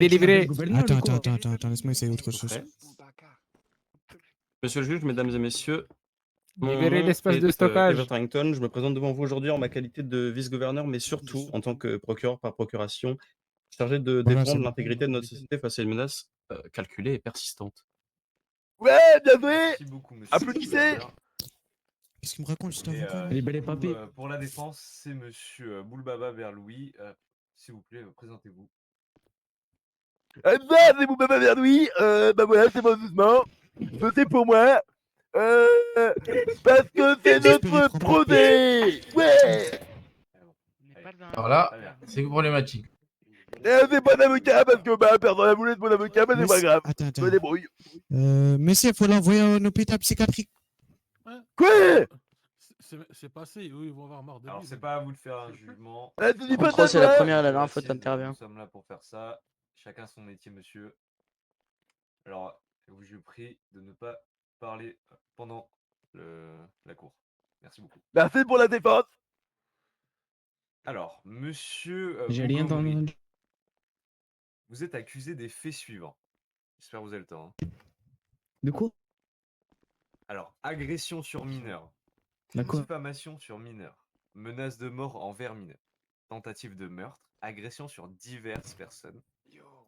Délivré. Attends, laisse-moi essayer autre chose. Prêt. Monsieur le juge, mesdames et messieurs, mon Libérez nom l'espace est de stockage. Everett Harrington. Je me présente devant vous aujourd'hui en ma qualité de vice-gouverneur, mais surtout en tant que procureur par procuration, chargé de Voilà, défendre c'est bon. l'intégrité de notre société face à une menace calculée et persistante. Ouais, bien joué. Merci beaucoup, monsieur. Applaudissez. le gouverneur. Qu'est-ce qu'il me raconte, cet Et, avocat? du Là coup, pour la défense, c'est monsieur Boulbaba Berloui. S'il vous plaît, présentez-vous. Ça, c'est mon papa Verdouille. Bah voilà, c'est mon jugement. Votez pour moi. Parce que c'est notre procès. Ouais. Alors là, c'est problématique. C'est pas d'avocat parce que bah personne n'a voulu être mon avocat, mais c'est pas grave. Attends. Je me débrouille. Messieurs, il faut l'envoyer en hôpital psychiatrique. Quoi? C'est passé, eux ils vont avoir marre de lui. Alors, c'est pas à vous de faire un jugement. Tu dis pas Contrôle, ça, c'est la toi? première et la dernière fois que Nous t'interviens. sommes là pour faire ça. Chacun son métier, monsieur. Alors, je vous prie de ne pas parler pendant la cour. Merci beaucoup. Merci pour la défense. Alors, monsieur J'ai rien Montgomery, entendu. vous êtes accusé des faits suivants. J'espère que vous avez le temps. hein. De quoi? Alors, agression sur mineur, D'accord. diffamation sur mineur, menace de mort envers mineur, tentative de meurtre, agression sur diverses personnes,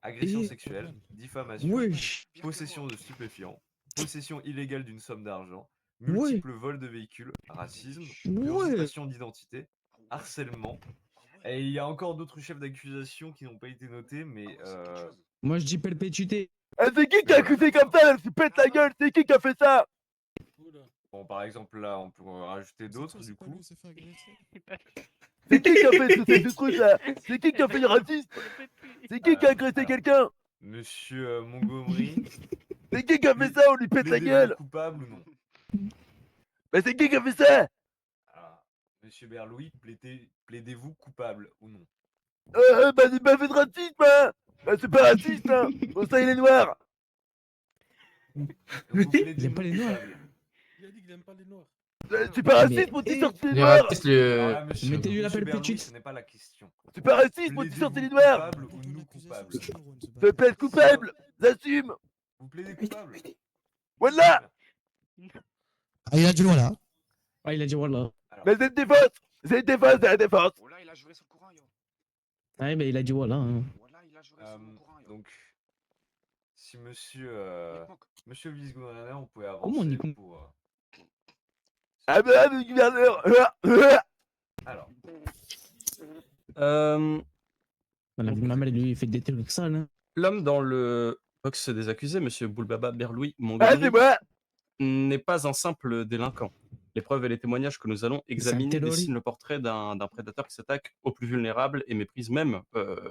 agression Et- sexuelle, diffamation, Wesh. possession de stupéfiants, possession illégale d'une somme d'argent, Ouais. multiples vols de véhicules, racisme, Ouais. usurpation d'identité, harcèlement. Et il y a encore d'autres chefs d'accusation qui n'ont pas été notés, mais Moi je dis perpétuité. C'est qui a accusé comme ça? Elle se pète la gueule. C'est qui a fait ça? bon, par exemple là, on peut rajouter d'autres du coup. C'est qui a fait ce truc là? C'est qui a fait le racisme? C'est qui a agressé quelqu'un? Monsieur Montgomery, C'est qui a fait ça? On lui pète la plaidez-vous gueule. coupable ou non? Mais c'est qui a fait ça? Alors, monsieur Berloui, plaidez-vous coupable ou non? Bah c'est pas fait de racisme, hein. Bah c'est pas raciste, hein. Bon ça il est noir. Vous Il plaidez-vous aime pas les noirs. coupable. Il a dit qu'il aime pas les noirs. C'est pas raciste, mon Mais- t-shirt il est Les noir. racistes, Alors là, monsieur, Mettez-lui la monsieur Berloui, perpétuité. ce n'est pas la question. C'est pas raciste, mon t-shirt il est Plaidez-vous noir. coupable ou non coupable? Je plaide coupable. J'assume. Vous plaidez coupable? Voilà. Ah, il a dit voilà. Ah, il a dit voilà. Alors, Mais c'est une défense. C'est une défense, c'est la défense. Oh là, il a juré sur le Coran, yo. Ah, ben il a dit voilà. Hein. Voilà, il a juré sur le Coran, yo. donc, si monsieur, monsieur le vice-gouverneur, on pouvait Comment on y avancer compte? pour... Ah bah le gouverneur. Alors, On a vu ma mère, lui, il fait des trucs sales. Hein. L'homme dans le box des accusés, monsieur Boulbaba Berloui Ah c'est Montgomery, moi. n'est pas un simple délinquant. Les preuves et les témoignages que nous allons examiner terroriste. dessinent le portrait d'un prédateur qui s'attaque aux plus vulnérables et méprise même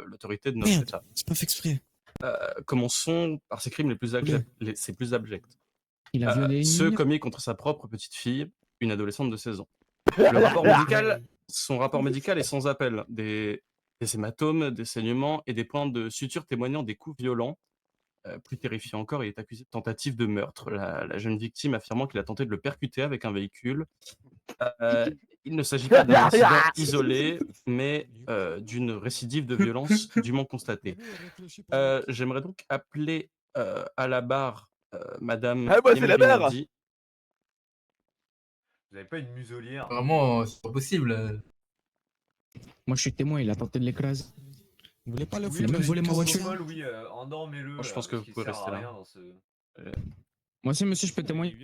l'autorité de notre Merde. État. C'est pas fait exprès. Commençons par ses crimes les plus abjects. Il a violé une Ceux mineure. commis contre sa propre petite fille, une adolescente de 16 ans. Le rapport médical, son rapport médical est sans appel. Des hématomes, des saignements et des points de suture témoignant des coups violents. Plus terrifiant encore, il est accusé de tentative de meurtre. La jeune victime affirmant qu'il a tenté de le percuter avec un véhicule. Il ne s'agit pas d'un incident isolé, mais d'une récidive de violence dûment constatée. J'aimerais donc appeler à la barre Madame Ah, moi, c'est la Emery barre. Nardi. vous n'avez pas une muselière? Vraiment, c'est pas possible. Moi je suis témoin, il a tenté de l'écraser. Vous voulez pas le Oui, foutre? même mais volé ma tout voiture. vol, oui, endormez-le. Moi, je pense que parce vous qu'il pouvez sert rester à là. rien dans ce... Moi aussi, monsieur, je peux témoigner.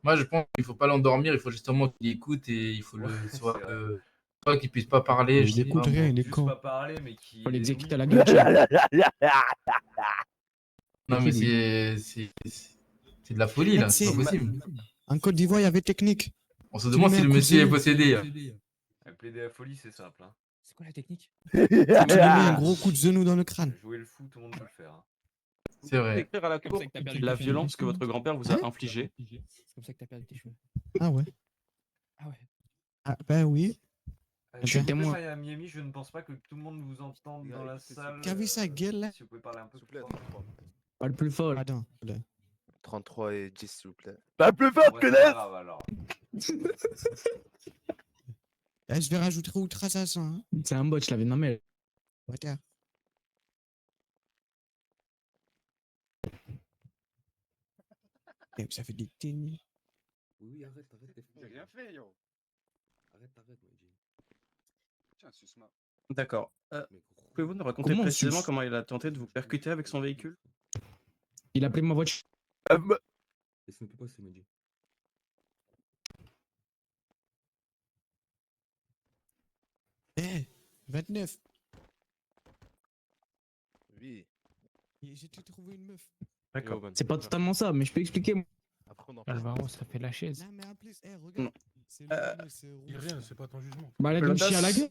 Moi, je pense qu'il faut pas l'endormir, il faut justement qu'il écoute et il faut le soit, c'est vrai. soit qu'il puisse pas parler. Mais je il sais écoute pas, rien, moi. il est Juste con. pas parler, mais qui... Faut l'exécuter à la oui, gueule. Non, mais Oui. c'est de la folie là, c'est pas possible. En Côte d'Ivoire, il y avait technique. On se Tu demande lui si mets le un coup de monsieur est genou. possédé. Plaider à folie, c'est simple. Hein. C'est quoi la technique? Tu lui mets un gros coup de genou dans le crâne. Jouer le fou, tout le monde peut le faire. Hein. C'est vrai. Écrire à la Comme cour ça que t'as perdu la tes violence cheveux. que votre grand-père vous a infligée. C'est comme ça que t'as perdu tes cheveux. Ah ouais. Ah ouais. Ah ben oui. Je suis S'il vous plaît, témoin. Madame Miami, je ne pense pas que tout le monde vous entende dans la salle. T'as vu sa gueule, là? Si vous pouvez parler un peu S'il vous plaît, plus fort. Parle plus fort. Attends. 33 et 10, s'il vous plaît. Pas plus fort, Ouais, c'est pas connasse. grave, alors. Je vais rajouter outre assassin. Hein. C'est un bot, je l'avais nommé. Water. Eh, vous avez des tennis. Oui, arrête, t'es fou. J'ai rien fait, yo. Arrête, m'a dit. Tiens, suce-moi. D'accord. Mais gros, Pouvez-vous nous raconter Comment on précisément suce comment il a tenté de vous percuter avec son véhicule? Il a pris ma voiture. laisse-moi plus passer, m'a dit. Eh, 29. Oui. J'ai trouvé une meuf. D'accord. C'est pas totalement ça, mais je peux expliquer. Après, on en Alvaro, ça fait la chaise. Non, mais en plus, eh, Non. regarde. C'est le Euh, bleu, c'est rouge. Dis rien, là. c'est pas ton jugement. Bah, elle a dû me chier à la gueule.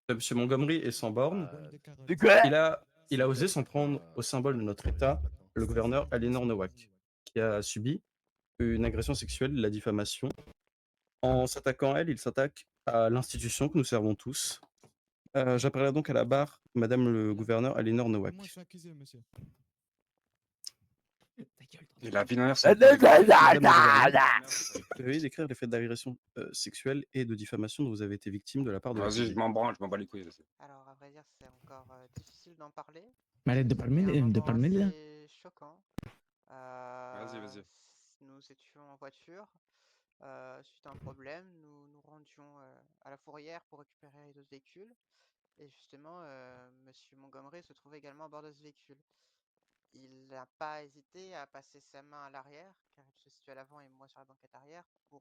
de M. Montgomery est sans borne. Pomme de carotte. De quoi? Il a osé s'en prendre au symbole de notre État, le gouverneur Aliénor Nowak, qui a subi une agression sexuelle, la diffamation. En s'attaquant à elle, il s'attaque à l'institution que nous servons tous. J'appellerai donc à la barre Madame le gouverneur Aliénor Et Nowak. moi, je suis accusé, monsieur. Ta gueule, Et la vie d'un Madame le gouverneur. Veuillez décrire les faits d'agression sexuelle et de diffamation dont vous avez été victime de la part de Vas-y, je l'accusé. m'en branle, je m'en bats les couilles. Vas-y. Alors, à vrai dire, c'est encore difficile d'en parler. Mais arrête de parler C'était un de moment parler là. assez choquant. Vas-y. Nous étions en voiture. Suite à un problème, nous nous rendions à la fourrière pour récupérer les autres véhicules. Et justement, Monsieur Montgomery se trouvait également à bord de ce véhicule. Il n'a pas hésité à passer sa main à l'arrière, car il se situe à l'avant et moi sur la banquette arrière, pour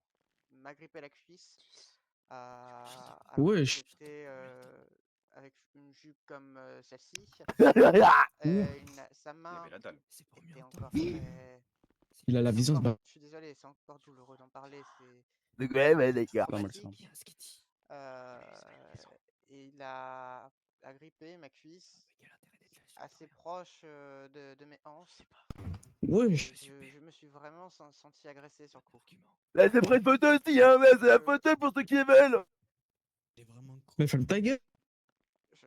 m'agripper la cuisse. Alors que Wesh. j'étais avec une jupe comme celle-ci. Ouh. Sa main avait la dalle. C'est pour mieux était entendre. encore très... Il a la c'est vision de encore- bas. Je suis désolé, c'est encore douloureux d'en parler. C'est De quoi? Ouais, d'accord. Pas mal, ça. dramatique. Bien ce qu'il dit. Et il a agrippé ma cuisse Mais quel intérêt d'être là, je assez comprends proche de mes hanches. Wesh. Je me suis vraiment senti agressé sur le coup. Argument. Là, c'est pris une photo aussi, hein. Là, c'est la photo pour ceux qui veulent. Il est vraiment con. Mais ferme ta gueule.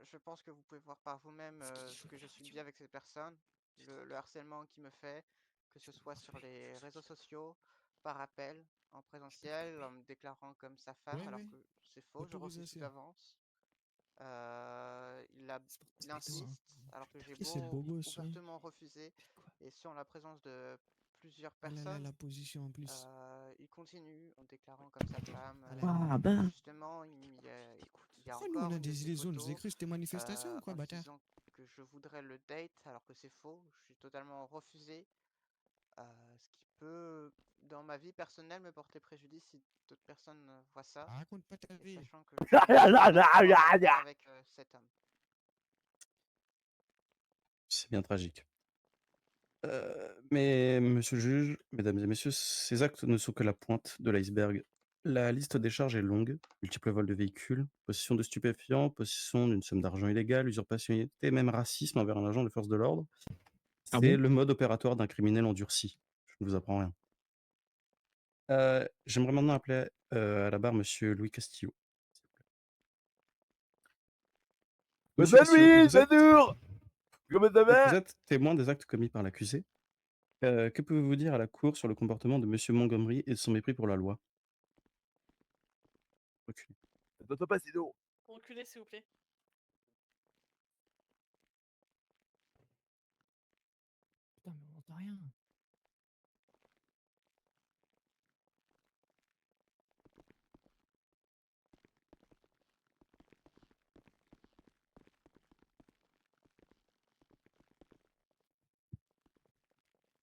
Je pense que vous pouvez voir par vous-même ce que je subis avec cette personne, le harcèlement qu'il me fait, que ce soit sur les réseaux sociaux, par appel, en présentiel, en me déclarant comme sa femme, Ouais, alors ouais. que c'est faux, je refuse tout Autorisation. d'avance. Il C'est pour il te insiste, hein. alors que j'ai Qui c'est le beau beau gosse, hein? ouvertement refuser, Quoi? et ce en la présence de plusieurs Ah là là, personnes. la position en plus. Il continue en me déclarant comme sa femme. Ah là là. Ah ben. Justement, il y a Pourquoi nous, on encore a une de des ces gilets jaunes? Vous avez photos cru que c'était manifestation ou quoi, en bâtard? disant que je voudrais le date, alors que c'est faux. Je suis totalement refusé, ce qui peut, dans ma vie personnelle, me porter préjudice si d'autres personnes voient ça. Raconte pas ta Et vie. sachant que je n'ai pas rapport avec cet homme. C'est bien tragique. Mais monsieur le juge, mesdames et messieurs, ces actes ne sont que la pointe de l'iceberg. La liste des charges est longue: multiples vols de véhicules, possession de stupéfiants, possession d'une somme d'argent illégale, usurpation d'identité, même racisme envers un agent des forces de l'ordre. Ah C'est bon? le mode opératoire d'un criminel endurci. Je ne vous apprends rien. J'aimerais maintenant appeler à la barre monsieur Louis Castillo. Monsieur Bonne Castillo, nuit, vous êtes, bonjour. Comment ça vous va? êtes témoin des actes commis par l'accusé. Que pouvez-vous dire à la cour sur le comportement de monsieur Montgomery et de son mépris pour la loi? Reculez. T'entends pas, sinon. Reculez, s'il vous plaît. Putain, mais on entend rien.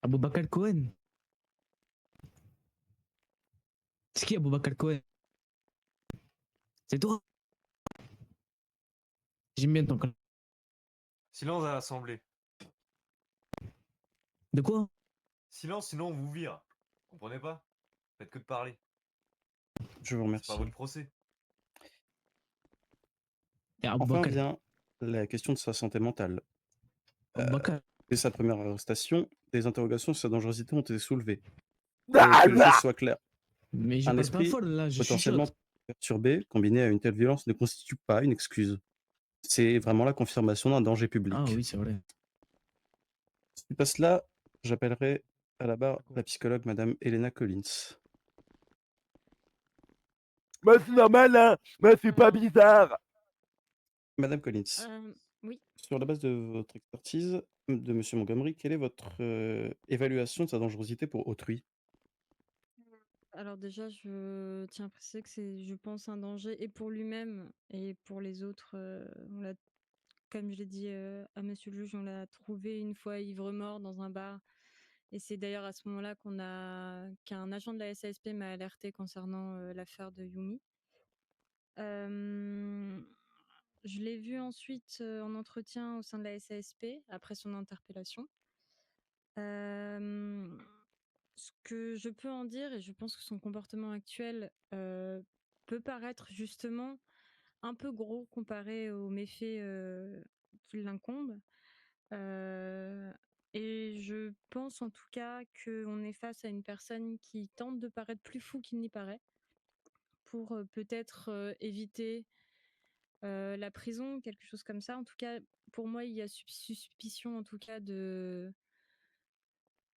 Aboubacar Cohen. C'est qui Aboubacar Cohen? C'est toi? J'aime bien ton col. Silence à l'assemblée. De quoi? Silence, sinon on vous vire. Comprenez pas? Faites que de parler. Je vous C'est remercie. pas votre procès. Et Enfin Aboubacar. vient la question de sa santé mentale. Aboubacar. Dès sa première arrestation, des interrogations sur sa dangerosité ont été soulevées. Ah, Que les choses soient claires. Mais je Un parle pas esprit fort là, je potentiellement chuchote. perturbé, combiné à une telle violence, ne constitue pas une excuse. C'est vraiment la confirmation d'un danger public. Ah oui, c'est vrai. Suite à cela, j'appellerai à la barre la psychologue Madame Elena Collins. Moi, c'est normal, hein. Moi, c'est pas bizarre. Madame Collins, Oui. Sur la base de votre expertise, de monsieur Montgomery, quelle est votre, évaluation de sa dangerosité pour autrui? Alors déjà, je tiens à préciser que c'est, je pense, un danger et pour lui-même et pour les autres. On l'a, comme je l'ai dit à monsieur le juge, on l'a trouvé une fois ivre-mort dans un bar. Et c'est d'ailleurs à ce moment-là qu'un agent de la SASP m'a alerté concernant l'affaire de Yumi. Je l'ai vu ensuite en entretien au sein de la SASP après son interpellation. Ce que je peux en dire, et je pense que son comportement actuel peut paraître justement un peu gros comparé aux méfaits qui l'incombent. Et je pense en tout cas qu'on est face à une personne qui tente de paraître plus fou qu'il n'y paraît pour peut-être éviter la prison, quelque chose comme ça. En tout cas, pour moi, il y a suspicion en tout cas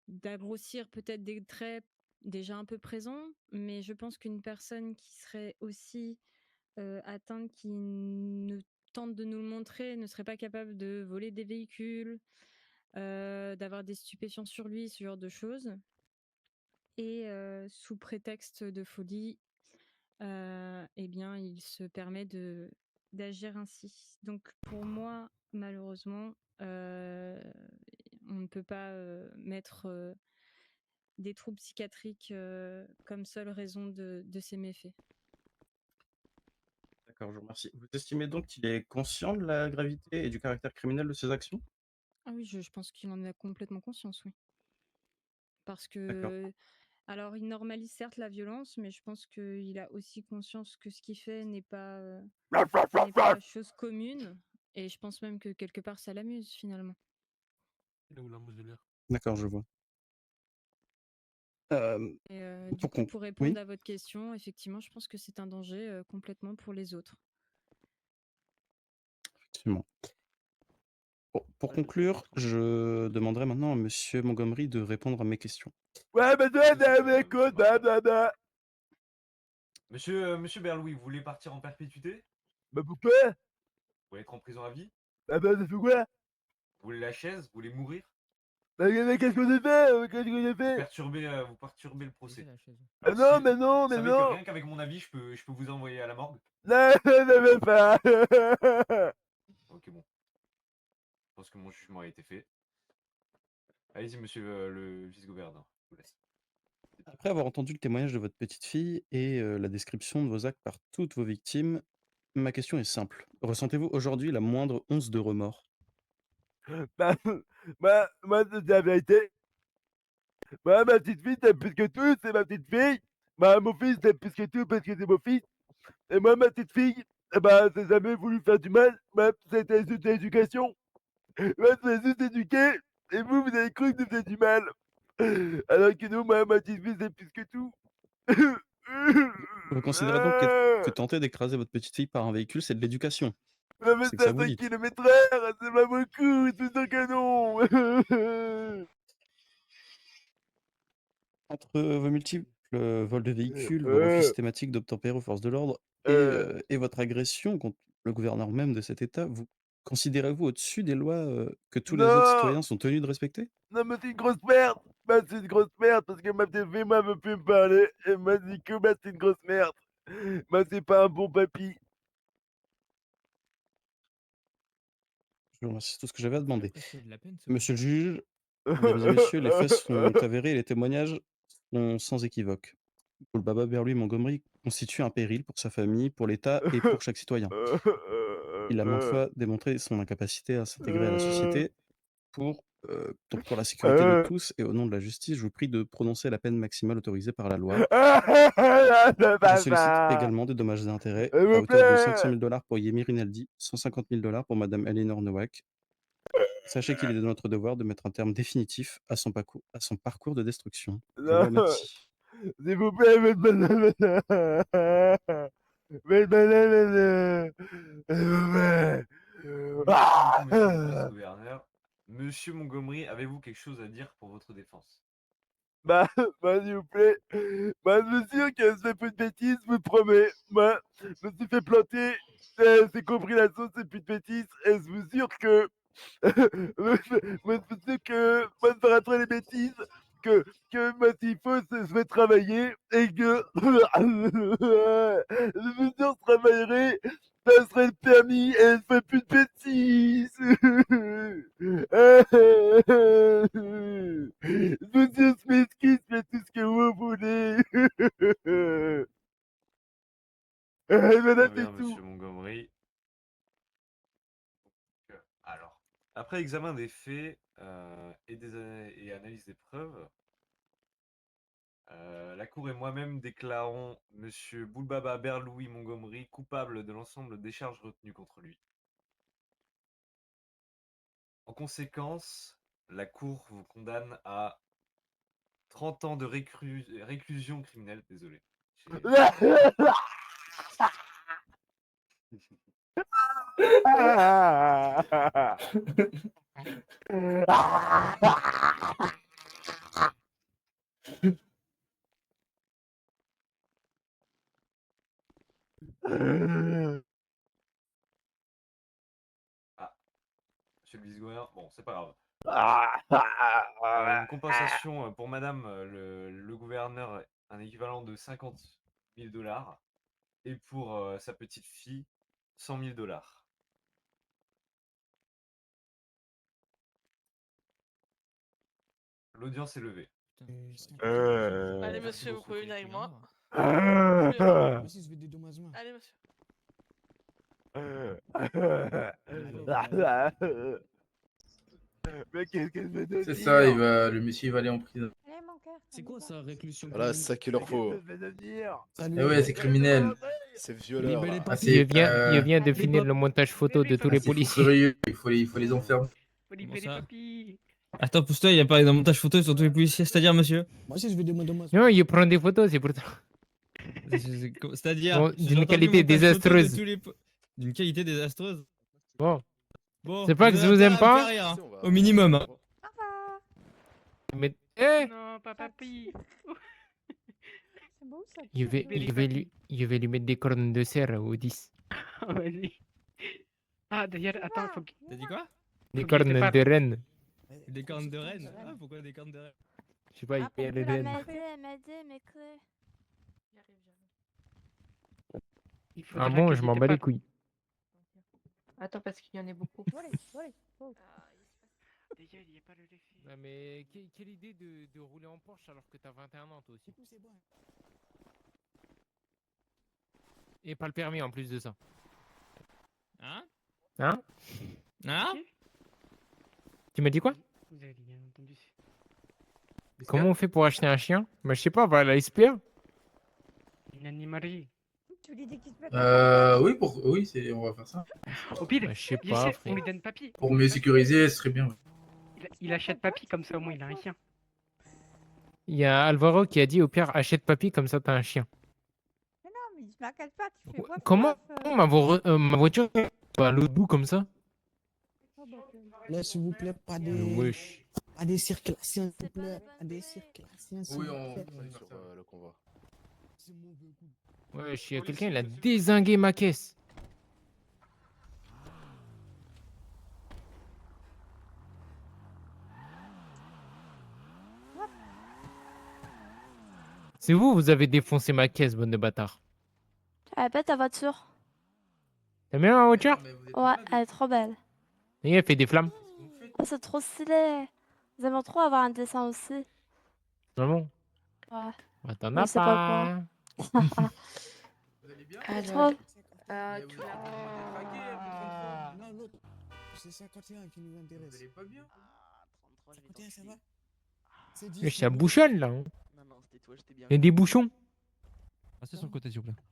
d'agrossir peut-être des traits déjà un peu présents, mais je pense qu'une personne qui serait aussi atteinte, qui ne tente de nous le montrer, ne serait pas capable de voler des véhicules, d'avoir des stupéfiants sur lui, ce genre de choses. Et sous prétexte de folie, eh bien, il se permet d'agir ainsi. Donc pour moi, malheureusement, on ne peut pas mettre des troubles psychiatriques comme seule raison de ces méfaits. D'accord, je vous remercie. Vous estimez donc qu'il est conscient de la gravité et du caractère criminel de ses actions? Ah oui, je pense qu'il en a complètement conscience, oui. Parce D'accord. que, alors, il normalise certes la violence, mais je pense qu'il a aussi conscience que ce qu'il fait n'est pas chose commune. Et je pense même que quelque part, ça l'amuse finalement. Il est où la muselière? D'accord, je vois. Et du Pour coup, con pour oui? répondre à votre question, effectivement, je pense que c'est un danger complètement pour les autres. Effectivement. Bon, pour conclure, je demanderai maintenant à monsieur Montgomery de répondre à mes questions. Ouais, mais écoute, blablabla. Monsieur Berlouis, vous voulez partir en perpétuité? Bah pourquoi? Vous voulez être en prison à vie? Bah ça fait quoi? Vous voulez la chaise? Vous voulez mourir? Bah qu'est-ce qu'on a fait? Qu'est-ce qu'on a fait? Vous perturbez le procès. Ah Alors, non, si mais non, vous mais savez que non. rien qu'avec mon avis, je peux vous envoyer à la morgue. Non, ne veux pas. Ok, bon. Je pense que mon jugement a été fait. Allez-y, monsieur le vice-gouverneur. Je vous laisse. Après avoir entendu le témoignage de votre petite fille et la description de vos actes par toutes vos victimes, ma question est simple. Ressentez-vous aujourd'hui la moindre once de remords? Moi, c'est la vérité. Bah, ma petite fille, c'est plus que tout, c'est ma petite fille. Bah, mon fils, c'est plus que tout parce que c'est mon fils. Et moi, ma petite fille, eh bah, j'ai jamais voulu faire du mal. Moi, c'était juste de l'éducation. Moi, c'est juste éduquer. Et vous, vous avez cru que c'était du mal. Alors que non, moi, ma petite fille, c'est plus que tout. Vous considérez donc que tenter d'écraser votre petite fille par un véhicule, c'est de l'éducation? Non, mais C'est que c'est ça à vous 5 dites? km/h, c'est pas beaucoup, c'est sûr que non. Entre vos multiples vols de véhicules, vos refus systématiques d'obtempérer aux forces de l'ordre et votre agression contre le gouverneur même de cet État, vous considérez-vous au-dessus des lois, que tous les autres Non, citoyens sont tenus de respecter? non, mais c'est une grosse merde. Bah, c'est une grosse merde parce que ma petite fille, moi, veut plus me parler. Elle m'a dit que bah, c'est une grosse merde. Bah, c'est pas un bon papy. Je vous remercie, c'est tout ce que j'avais à demander. Presque de la peine, ce Monsieur le juge, mesdames et messieurs, les faits sont avérés et les témoignages sont sans équivoque. Paul Baba Berlui Montgomery constitue un péril pour sa famille, pour l'État et pour chaque citoyen. Il a maintes fois démontré son incapacité à s'intégrer à la société. Donc pour la sécurité de tous et au nom de la justice, je vous prie de prononcer la peine maximale autorisée par la loi. Je sollicite également des dommages et intérêts S'il à vous hauteur de plaît. 500 000 $ pour Yemi Rinaldi, 150 000 $ pour Madame Eleanor Nowak. Sachez qu'il est de notre devoir de mettre un terme définitif à son parcours de destruction. Je vous Non, remercie. s'il vous plaît, faites pas ça. Faites pas ça. S'il vous plaît. Merci beaucoup, monsieur le vice-gouverneur. Monsieur Montgomery, avez-vous quelque chose à dire pour votre défense? Bah, s'il vous plaît. Bah, je me suis que je fais plus de bêtises, je vous promets. Moi, je me suis fait planter. C'est compris la sauce, c'est plus de bêtises. Et je vous jure que. moi, je suis sûr que. Moi, je vais rattraper les bêtises. Que moi, s'il faut, je vais travailler. Et que. je vous jure, je travaillerai. Ça serait le permis et je fais plus de bêtises. Je vous dis, je m'excuse, faites tout ce que vous voulez. Voilà, Très bien, c'est tout. monsieur Montgomery. Alors, après examen des faits et analyse des preuves, la Cour et moi-même déclarons monsieur Boulbaba Berlouis Montgomery coupable de l'ensemble des charges retenues contre lui. En conséquence, la Cour vous condamne à 30 ans de réclusion criminelle. Désolé. Ah, monsieur le vice-gouverneur, bon, c'est pas grave. Une compensation pour madame le gouverneur, un équivalent de 50 000 $, et pour sa petite fille, 100 000 $. L'audience est levée. Allez, monsieur, vous pouvez venir avec moi. Monsieur, je veux des dédommagements. Allez, monsieur. Mais qu'est-ce que je vais te C'est dire? ça, le monsieur il va aller en prison. C'est quoi ça, réclusion Voilà, c'est ça qu'il leur faut. Eh ouais, c'est criminel. C'est violeur. là. Ah, c'est, il vient de finir le montage photo de tous les c'est policiers. furieux, il faut les enfermer. Attends, pousse-toi, il a parlé d'un montage photo sur tous les policiers, c'est-à-dire, monsieur? Moi aussi, je veux des dédommagements. Non, il prend des photos, c'est pour ça. C'est-à-dire Bon, j'ai d'une entendu qualité montage photo de désastreuse. tous les d'une qualité désastreuse. Bon. Bon, C'est pas que je vous aime pas. faire rire, hein, au minimum. Hein. Mais, eh, Non, pas papy. C'est beau ça. je vais lui mettre des cornes de cerf au 10. Vas-y. Ah, d'ailleurs, attends, faut que... T'as dit quoi? Des Faut que je te cornes parle. de reine. Des cornes de reine. Ah, pourquoi des cornes de reine? Je sais pas, il y a les reines. Il faudra Ah bon, que je tu m'en te bats les parles. couilles. Attends, parce qu'il y en a beaucoup. D'ailleurs, il n'y a pas le défi. Ouais, mais quelle idée de rouler en Porsche alors que t'as 21 ans toi aussi. Et pas le permis en plus de ça. Hein? Hein? Hein? Tu m'as dit quoi? Vous avez bien entendu. Comment on fait pour acheter un chien? Bah je sais pas, va à la SPA. Une animalerie. Tu lui dis qu'il se met Oui, on va faire ça. Au pire, Bah, je sais il pas, sait, on frère. lui donne papy. Pour mieux sécuriser, ce serait bien. Il achète papy, comme ça au moins il a un chien. Il y a Alvaro qui a dit au pire achète papy comme ça t'as un chien. Mais non, mais il se m'inquiète pas, tu fais quoi? Comment ma voiture va à l'autre bout comme ça? Là, s'il vous plaît, pas des. Wesh. Pas des circulations, s'il vous plaît. Pas des circulations. s'il Oui, vous on plaît. va faire ça. le convoi. Wesh, il y a quelqu'un, il a dézingué ma caisse. C'est vous avez défoncé ma caisse, bande de bâtards. Elle pète ta voiture. T'aimes bien ma voiture? Ouais, elle est trop belle. Et elle fait des flammes. Oh, c'est trop stylé. Nous aimons trop avoir un dessin aussi. Vraiment? Ouais. Bah, t'en Mais as c'est pas pas. Trop. Tu l'as. Non, l'autre. C'est 51 qui nous intéresse. Vous allez pas bien? 51, ça va? C'est Mais ça bouchonne là. Hein. Non, non, c'était toi, j'étais bien. Il y a des bouchons. Passez sur le côté, s'il vous plaît.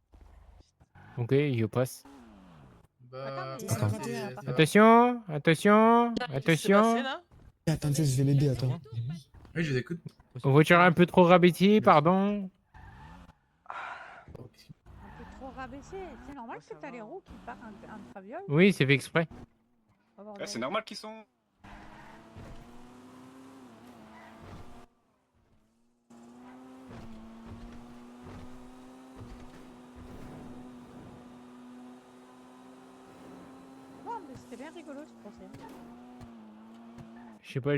Ok, je passe. Bah, Attention, attention, attention. Attendez, je vais l'aider, attends. Oui, je vous écoute. Voiture un peu trop rabaissée, pardon. Un peu trop rabaissé. C'est normal que t'as les roues qui partent un traviole. Oui, c'est fait exprès. C'est normal qu'ils sont. l'air rigolo ce procès. Je sais pas,